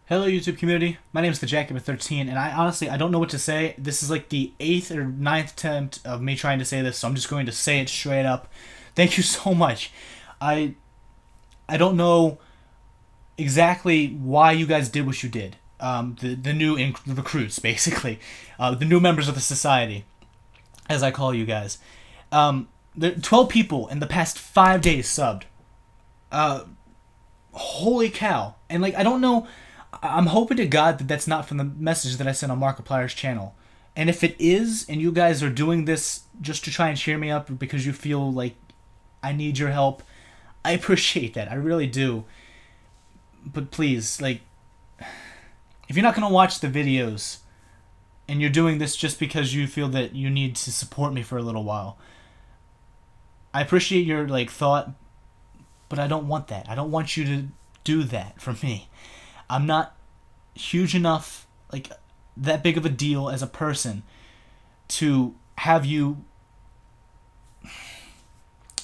Hello YouTube community, my name is the Jacob13 and I honestly don't know what to say. This is like the 8th or ninth attempt of me trying to say this, so I'm just going to say it straight up. Thank you so much. I don't know exactly why you guys did what you did. The new recruits, basically. The new members of the society, as I call you guys. The 12 people in the past 5 days subbed. Holy cow. And like, I don't know, I'm hoping to God that that's not from the message that I sent on Markiplier's channel. And if it is, and you guys are doing this just to try and cheer me up because you feel like I need your help, I appreciate that. I really do. But please, like, if you're not going to watch the videos and you're doing this just because you feel that you need to support me for a little while, I appreciate your, like, thought, but I don't want that. I don't want you to do that for me. I'm not huge enough, like, that big of a deal as a person to have you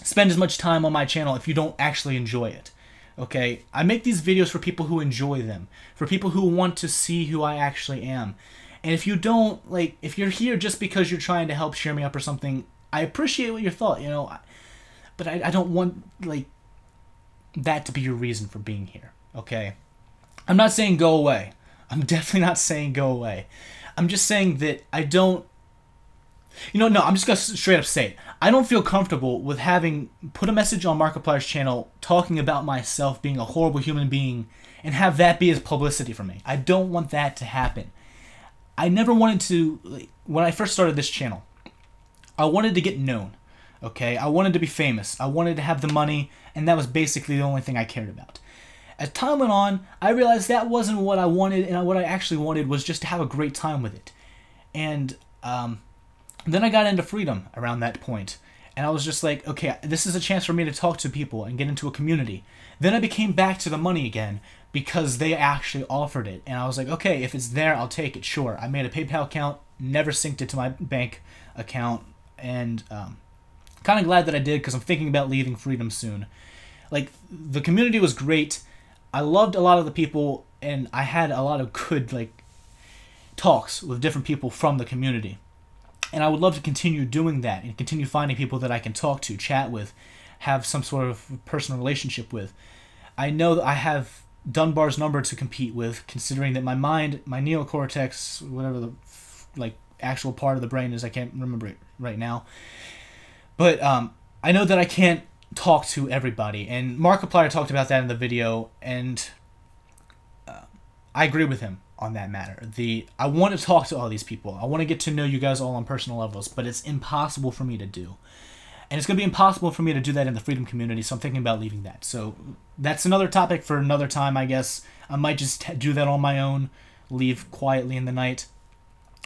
spend as much time on my channel if you don't actually enjoy it. Okay? I make these videos for people who enjoy them, for people who want to see who I actually am. And if you don't, like, if you're here just because you're trying to help cheer me up or something, I appreciate what your thought, you know, but I don't want, like, that to be your reason for being here. Okay? I'm not saying go away. I'm definitely not saying go away. I'm just saying that I don't... no, I'm just going to straight up say it. I don't feel comfortable with having put a message on Markiplier's channel talking about myself being a horrible human being and have that be as publicity for me. I don't want that to happen. I never wanted to... Like, when I first started this channel, I wanted to get known. Okay? I wanted to be famous. I wanted to have the money, and that was basically the only thing I cared about. As time went on, I realized that wasn't what I wanted, and what I actually wanted was just to have a great time with it. And then I got into Freedom around that point, and I was just like, okay, this is a chance for me to talk to people and get into a community. Then I became back to the money again because they actually offered it, and I was like, okay, if it's there, I'll take it, sure. I made a PayPal account, never synced it to my bank account, and kind of glad that I did because I'm thinking about leaving Freedom soon. Like, the community was great. I loved a lot of the people, and I had a lot of good, like, talks with different people from the community. And I would love to continue doing that and continue finding people that I can talk to, chat with, have some sort of personal relationship with. I know that I have Dunbar's number to compete with, considering that my mind, my neocortex, whatever the, like, actual part of the brain is, I can't remember it right now. But I know that I can't talk to everybody, and Markiplier talked about that in the video, and I agree with him on that matter. I want to talk to all these people. I want to get to know you guys all on personal levels, but it's impossible for me to do. And it's going to be impossible for me to do that in the Freedom community, so I'm thinking about leaving that. So that's another topic for another time, I guess. I might just do that on my own, leave quietly in the night,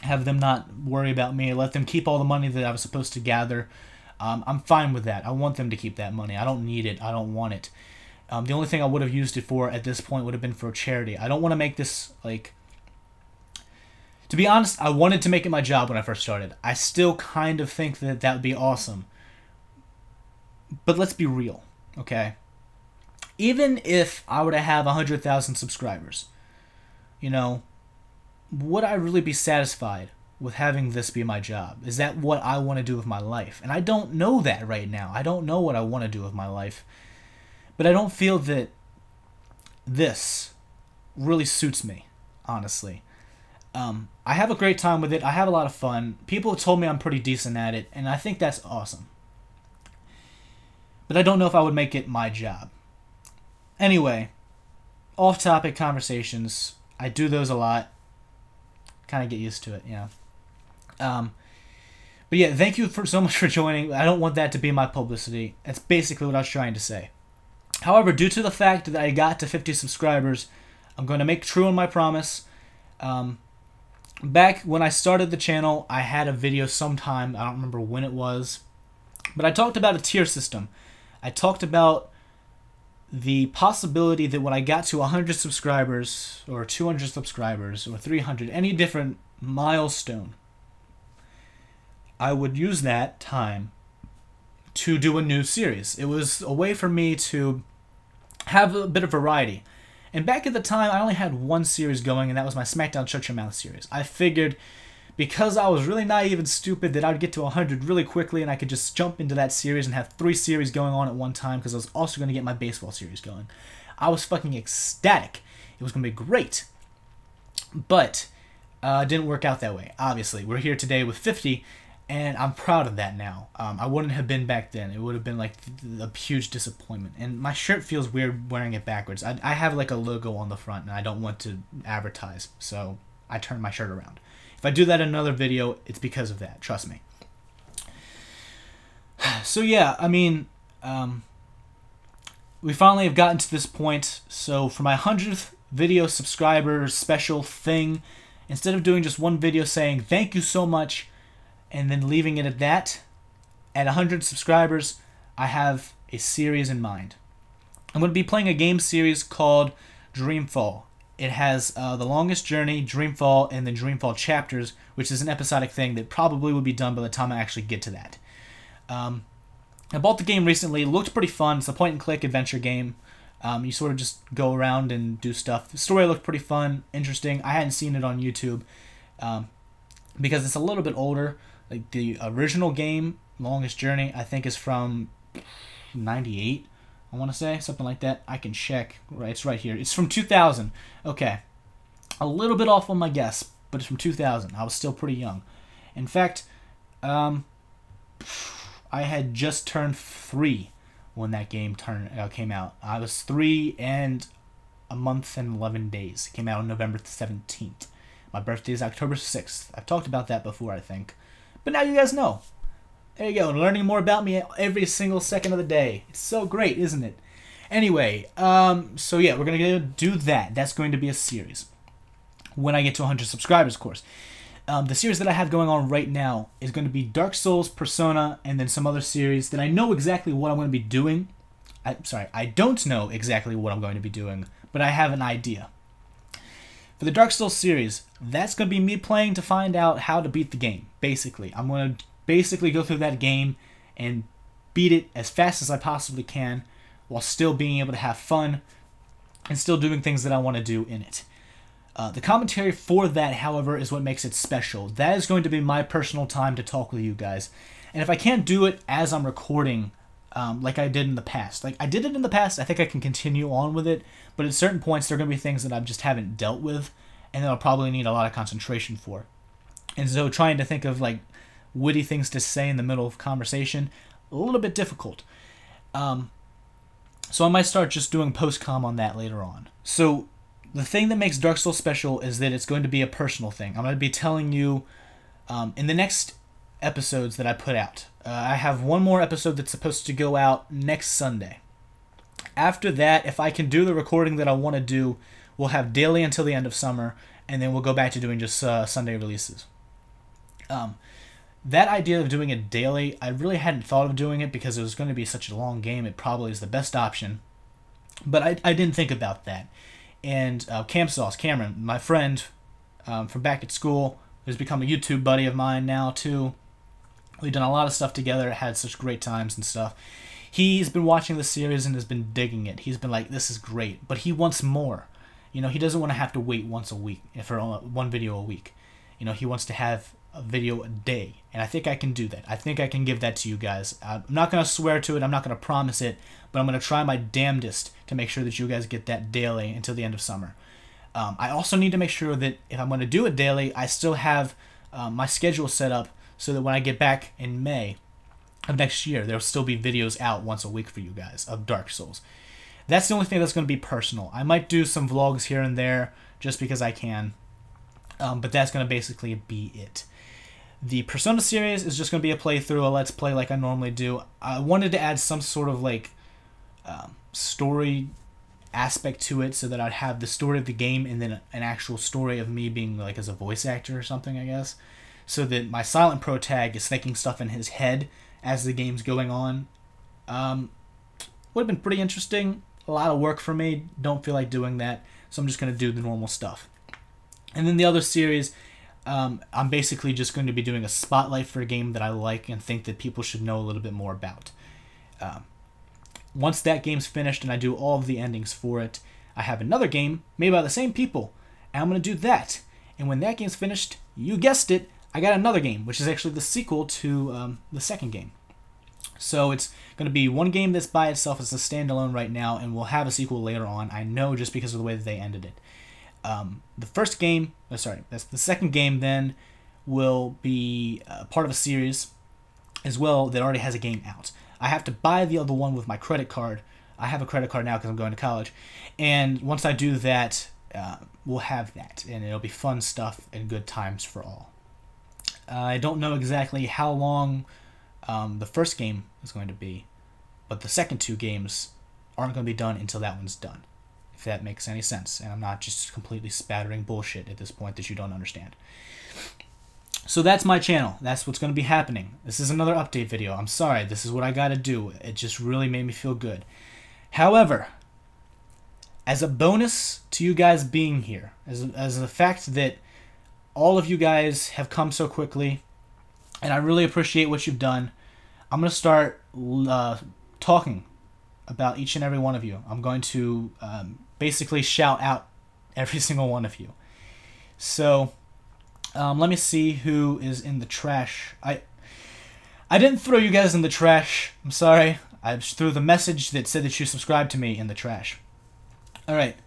have them not worry about me, let them keep all the money that I was supposed to gather. I'm fine with that. I want them to keep that money. I don't need it. I don't want it. The only thing I would have used it for at this point would have been for charity. I don't want to make this, like... To be honest, I wanted to make it my job when I first started. I still kind of think that that would be awesome. But let's be real, okay? Even if I were to have 100,000 subscribers, you know, would I really be satisfied with having this be my job? Is that what I want to do with my life? And I don't know that right now. I don't know what I want to do with my life. But I don't feel that this really suits me, honestly. I have a great time with it. I have a lot of fun. People have told me I'm pretty decent at it, and I think that's awesome. But I don't know if I would make it my job. Anyway, off-topic conversations. I do those a lot. Kind of get used to it, you know. But yeah, thank you so much for joining. I don't want that to be my publicity. That's basically what I was trying to say. However, due to the fact that I got to 50 subscribers, I'm going to make true on my promise. Back when I started the channel, I had a video sometime, I don't remember when it was, but I talked about a tier system. I talked about the possibility that when I got to 100 subscribers, or 200 subscribers, or 300, any different milestone, I would use that time to do a new series. It was a way for me to have a bit of variety And back at the time, I only had one series going, and that was my SmackDown Shut Your Mouth series. I figured, because I was really naive and stupid, that I would get to 100 really quickly, and I could just jump into that series and have 3 series going on at one time, because I was also going to get my baseball series going. I was fucking ecstatic. It was going to be great. But it didn't work out that way, obviously. We're here today with 50, and I'm proud of that now. I wouldn't have been back then. It would have been like a huge disappointment. And my shirt feels weird wearing it backwards. I have like a logo on the front, and I don't want to advertise, so I turned my shirt around. If I do that in another video, it's because of that. Trust me. So yeah, I mean, we finally have gotten to this point. So for my 100th video subscriber special thing, instead of doing just one video saying thank you so much and then leaving it at that, at 100 subscribers, I have a series in mind. I'm going to be playing a game series called Dreamfall. It has The Longest Journey, Dreamfall, and then Dreamfall Chapters, which is an episodic thing that probably will be done by the time I actually get to that. I bought the game recently. It looked pretty fun. It's a point-and-click adventure game. You sort of just go around and do stuff. The story looked pretty fun, interesting. I hadn't seen it on YouTube because it's a little bit older. Like the original game, Longest Journey, I think is from 98. I want to say something like that. I can check. Right, it's right here. It's from 2000. Okay, a little bit off on my guess, but it's from 2000. I was still pretty young. In fact, I had just turned 3 when that game came out. I was 3 and a month and 11 days. It came out on November 17th. My birthday is October 6th. I've talked about that before, I think. But now you guys know. There you go, learning more about me every single second of the day. It's so great, isn't it? Anyway, so yeah, we're going to do that. That's going to be a series. When I get to 100 subscribers, of course. The series that I have going on right now is going to be Dark Souls, Persona, and then some other series that I know exactly what I'm going to be doing. I don't know exactly what I'm going to be doing, but I have an idea. For the Dark Souls series, that's going to be me playing to find out how to beat the game, basically. I'm going to basically go through that game and beat it as fast as I possibly can while still being able to have fun and still doing things that I want to do in it. The commentary for that, however, is what makes it special. That is going to be my personal time to talk with you guys. And if I can't do it as I'm recording, like I did in the past. Like, I did it in the past, I think I can continue on with it, but at certain points, there are going to be things that I just haven't dealt with, and that I'll probably need a lot of concentration for. And so trying to think of, like, witty things to say in the middle of conversation, a little bit difficult. So I might start just doing post-com on that later on. So the thing that makes Dark Souls special is that it's going to be a personal thing. I'm going to be telling you in the next episodes that I put out. I have one more episode that's supposed to go out next Sunday. After that, if I can do the recording that I want to do, we'll have daily until the end of summer, and then we'll go back to doing just Sunday releases. That idea of doing it daily, I really hadn't thought of doing it because it was going to be such a long game. It probably is the best option. But I didn't think about that. And Cameron, my friend from back at school, who's become a YouTube buddy of mine now too. We've done a lot of stuff together, had such great times and stuff. He's been watching the series and has been digging it. He's been like, this is great. But he wants more. You know, he doesn't want to have to wait once a week for one video a week. You know, he wants to have a video a day, and I think I can do that. I think I can give that to you guys. I'm not going to swear to it, I'm not going to promise it, but I'm going to try my damnedest to make sure that you guys get that daily until the end of summer. I also need to make sure that if I'm going to do it daily, I still have my schedule set up so that when I get back in May of next year, there'll still be videos out once a week for you guys of Dark Souls. That's the only thing that's going to be personal. I might do some vlogs here and there just because I can, but that's going to basically be it. The Persona series is just going to be a playthrough, a let's play like I normally do. I wanted to add some sort of like story aspect to it so that I'd have the story of the game and then an actual story of me being like as a voice actor or something, I guess. So that my silent protag is thinking stuff in his head as the game's going on. Would have been pretty interesting. A lot of work for me. Don't feel like doing that. So I'm just going to do the normal stuff. And then the other series, I'm basically just going to be doing a spotlight for a game that I like and think that people should know a little bit more about. Once that game's finished and I do all of the endings for it, I have another game made by the same people, and I'm going to do that. And when that game's finished, you guessed it, I got another game, which is actually the sequel to the second game. So it's going to be one game that's by itself as a standalone right now, and we'll have a sequel later on. I know, just because of the way that they ended it. The first game, that's the second game then, will be part of a series as well that already has a game out. I have to buy the other one with my credit card. I have a credit card now because I'm going to college. And once I do that, we'll have that. And it'll be fun stuff and good times for all. I don't know exactly how long the first game is going to be, but the second two games aren't going to be done until that one's done, if that makes any sense. And I'm not just completely spattering bullshit at this point that you don't understand. So that's my channel. That's what's going to be happening. This is another update video. I'm sorry. This is what I got to do. It just really made me feel good. However, as a bonus to you guys being here, as the fact that all of you guys have come so quickly, and I really appreciate what you've done, I'm going to start talking about each and every one of you. I'm going to basically shout out every single one of you. So let me see who is in the trash. I didn't throw you guys in the trash. I'm sorry. I just threw the message that said that you subscribed to me in the trash. Alright,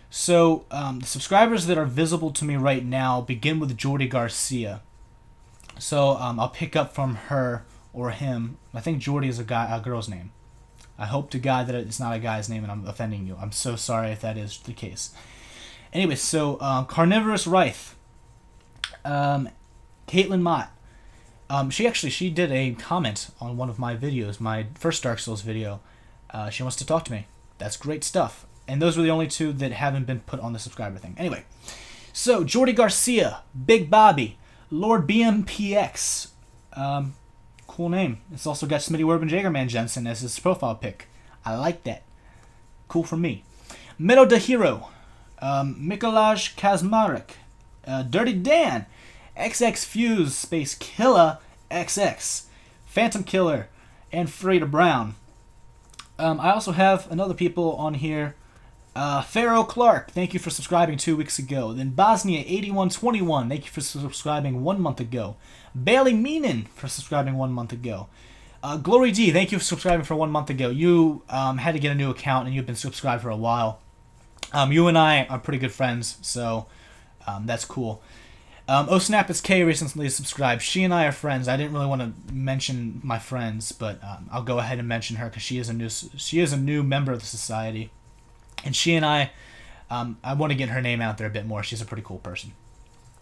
so the subscribers that are visible to me right now begin with Jordy Garcia. So I'll pick up from her or him. I think Jordy is a girl's name. I hope to God that it's not a guy's name and I'm offending you. I'm so sorry if that is the case. Anyway, so Carnivorous Wraith, Caitlin Mott. She did a comment on one of my videos, my first Dark Souls video. She wants to talk to me. That's great stuff. And those were the only two that haven't been put on the subscriber thing. Anyway, so Jordy Garcia, Big Bobby, Lord BMPX. Cool name. It's also got Smitty Werben Jagerman Jensen as his profile pic. I like that. Cool for me. Meadow de Hero, Mikolaj Kazmarek, Dirty Dan, XX Fuse Space Killer XX, Phantom Killer, and Frida Brown. I also have another people on here. Pharaoh Clark, thank you for subscribing 2 weeks ago. Then Bosnia8121, thank you for subscribing 1 month ago. Bailey Meenan for subscribing 1 month ago. Glory D, thank you for subscribing for 1 month ago. You had to get a new account and you've been subscribed for a while. You and I are pretty good friends, so that's cool. Oh Snap is K recently subscribed. She and I are friends. I didn't really want to mention my friends, but I'll go ahead and mention her because she is a new member of the society, and she and I want to get her name out there a bit more. She's a pretty cool person.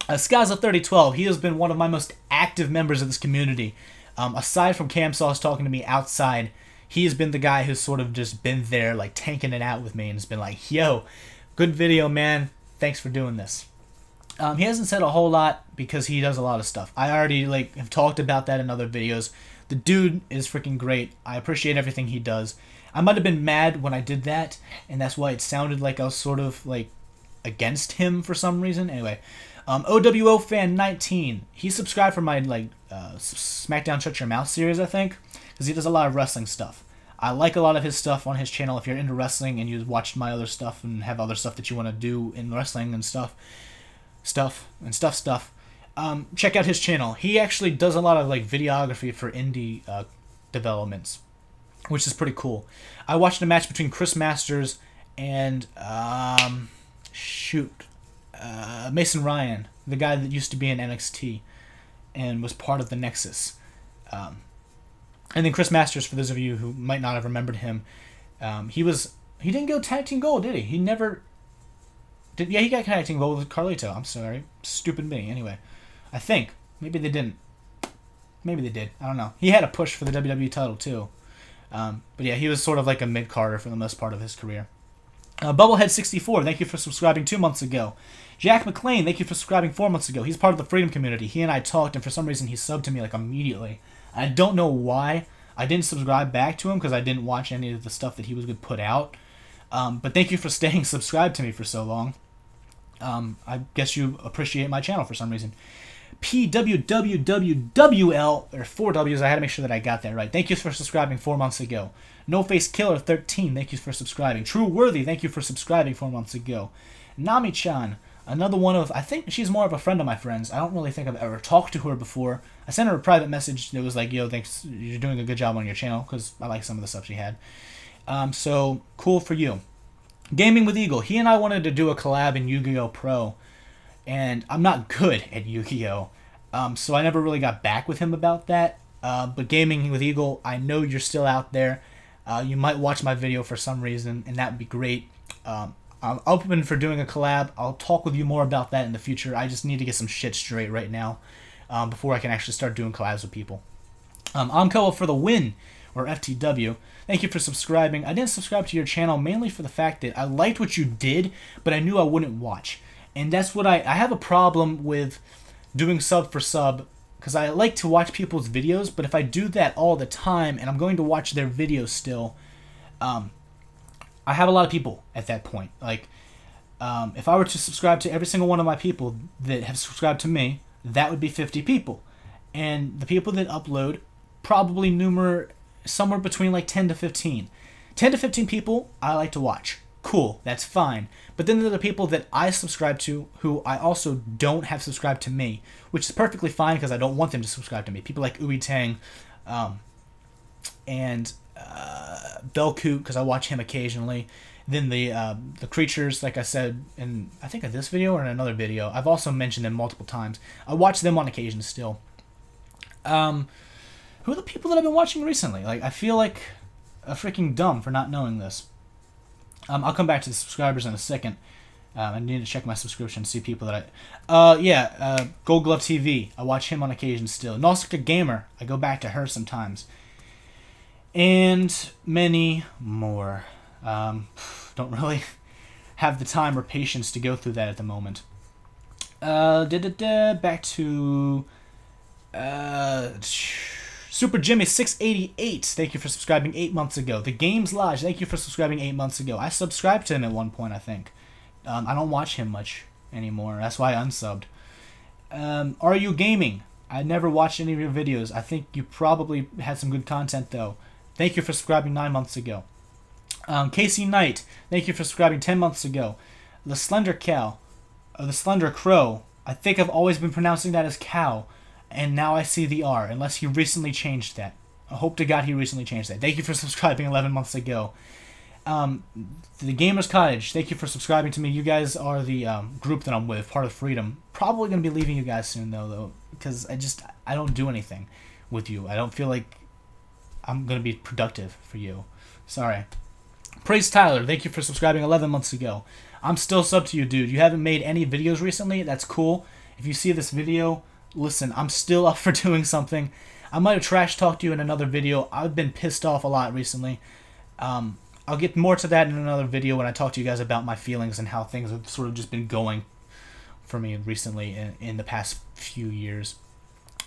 Skaza3012, he has been one of my most active members of this community. Aside from Cam Sauce talking to me outside, he has been the guy who's sort of just been there, like tanking it out with me, and has been like, "Yo, good video, man. Thanks for doing this." He hasn't said a whole lot because he does a lot of stuff. I already have talked about that in other videos. The dude is freaking great. I appreciate everything he does. I might have been mad when I did that, and that's why it sounded like I was sort of like against him for some reason. Anyway, OWO Fan 19. He subscribed for my SmackDown Shut Your Mouth series, I think, because he does a lot of wrestling stuff. I like a lot of his stuff on his channel. If you're into wrestling and you watched my other stuff and have other stuff that you want to do in wrestling and stuff, check out his channel. He actually does a lot of like videography for indie developments, which is pretty cool. I watched a match between Chris Masters and Mason Ryan, the guy that used to be in NXT and was part of the Nexus. And then Chris Masters, for those of you who might not have remembered him, he didn't go tag team gold, did he? He never did. Yeah, he got tag team gold with Carlito. I'm sorry, stupid me. Anyway, I think maybe they didn't. Maybe they did. I don't know. He had a push for the WWE title too. But yeah, he was sort of like a mid-carder for the most part of his career. Bubblehead64, thank you for subscribing 2 months ago. Jack McLean, thank you for subscribing 4 months ago. He's part of the Freedom community. He and I talked, and for some reason he subbed to me like immediately. I don't know why. I didn't subscribe back to him because I didn't watch any of the stuff that he was going to put out. But thank you for staying subscribed to me for so long. I guess you appreciate my channel for some reason. PWWWWL, or 4 W's, I had to make sure that I got that right. Thank you for subscribing 4 months ago. No Face Killer 13, thank you for subscribing. True Worthy, thank you for subscribing 4 months ago. Nami-chan, another one of, I think she's more of a friend of my friends. I don't really think I've ever talked to her before. I sent her a private message that was like, yo, thanks, you're doing a good job on your channel, because I like some of the stuff she had. So, cool for you. Gaming with Eagle, he and I wanted to do a collab in Yu-Gi-Oh! Pro, and I'm not good at Yu-Gi-Oh! So I never really got back with him about that. But Gaming with Eagle, I know you're still out there. You might watch my video for some reason, and that would be great. I'm open for doing a collab. I'll talk with you more about that in the future. I just need to get some shit straight right now before I can actually start doing collabs with people. Ankoa for the win, or FTW. Thank you for subscribing. I didn't subscribe to your channel mainly for the fact that I liked what you did, but I knew I wouldn't watch. And that's what I have a problem with doing sub for sub, because I like to watch people's videos, but if I do that all the time and I'm going to watch their videos still, I have a lot of people at that point. Like, if I were to subscribe to every single one of my people that have subscribed to me, that would be 50 people. And the people that upload probably somewhere between like 10 to 15. 10 to 15 people I like to watch. Cool, that's fine. But then there are the people that I subscribe to who I also don't have subscribed to me, which is perfectly fine because I don't want them to subscribe to me. People like Ui Tang and Belcoot, because I watch him occasionally. Then the creatures, like I said in I think in this video or in another video, I've also mentioned them multiple times. I watch them on occasion still. Who are the people that I've been watching recently? Like, I feel like a freaking dumb for not knowing this. I'll come back to the subscribers in a second. I need to check my subscription to see people that Gold Glove TV. I watch him on occasion still. Nausicaa Gamer. I go back to her sometimes. And many more. Don't really have the time or patience to go through that at the moment. Back to Super Jimmy 688. Thank you for subscribing 8 months ago. The Games Lodge. Thank you for subscribing 8 months ago. I subscribed to him at one point, I think. I don't watch him much anymore. That's why I unsubbed. Are You Gaming? I never watched any of your videos. I think you probably had some good content, though. Thank you for subscribing 9 months ago. Casey Knight. Thank you for subscribing 10 months ago. The Slender Cow. The Slender Crow. I think I've always been pronouncing that as cow. And now I see the R, unless he recently changed that. I hope to God he recently changed that. Thank you for subscribing 11 months ago. The Gamer's Cottage, thank you for subscribing to me. You guys are the group that I'm with, part of Freedom. Probably going to be leaving you guys soon, though, because I don't do anything with you. I don't feel like I'm going to be productive for you. Sorry. Praise Tyler, thank you for subscribing 11 months ago. I'm still sub to you, dude. You haven't made any videos recently? That's cool. If you see this video, listen, I'm still up for doing something. I might have trash talked you in another video. I've been pissed off a lot recently. I'll get more to that in another video when I talk to you guys about my feelings and how things have sort of just been going for me recently in the past few years.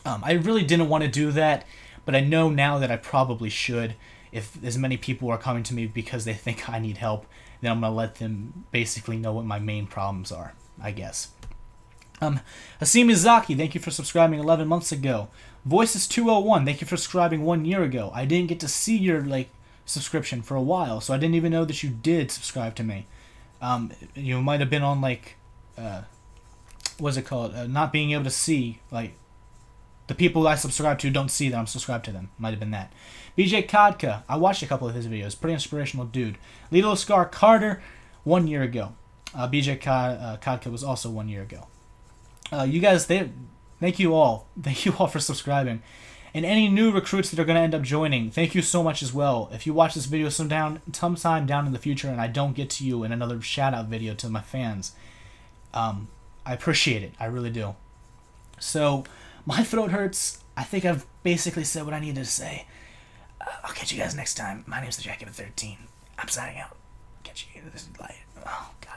I really didn't want to do that, but I know now that I probably should. If as many people are coming to me because they think I need help, then I'm going to let them basically know what my main problems are, I guess. Hasim Izaki, thank you for subscribing 11 months ago. Voices201, thank you for subscribing 1 year ago. I didn't get to see your subscription for a while, so I didn't even know that you did subscribe to me. You might have been on what's it called? Not being able to see, the people I subscribe to don't see that I'm subscribed to them. Might have been that. BJ Kodka, I watched a couple of his videos. Pretty inspirational dude. Lilo Scar Carter, 1 year ago. BJ Kodka was also 1 year ago. You guys, thank you all. Thank you all for subscribing. And any new recruits that are going to end up joining, thank you so much as well. If you watch this video sometime down in the future and I don't get to you in another shout-out video to my fans, I appreciate it. I really do. So, my throat hurts. I think I've basically said what I needed to say. I'll catch you guys next time. My name's the Jackie with 13. I'm signing out. Catch you. This is light. Oh, God.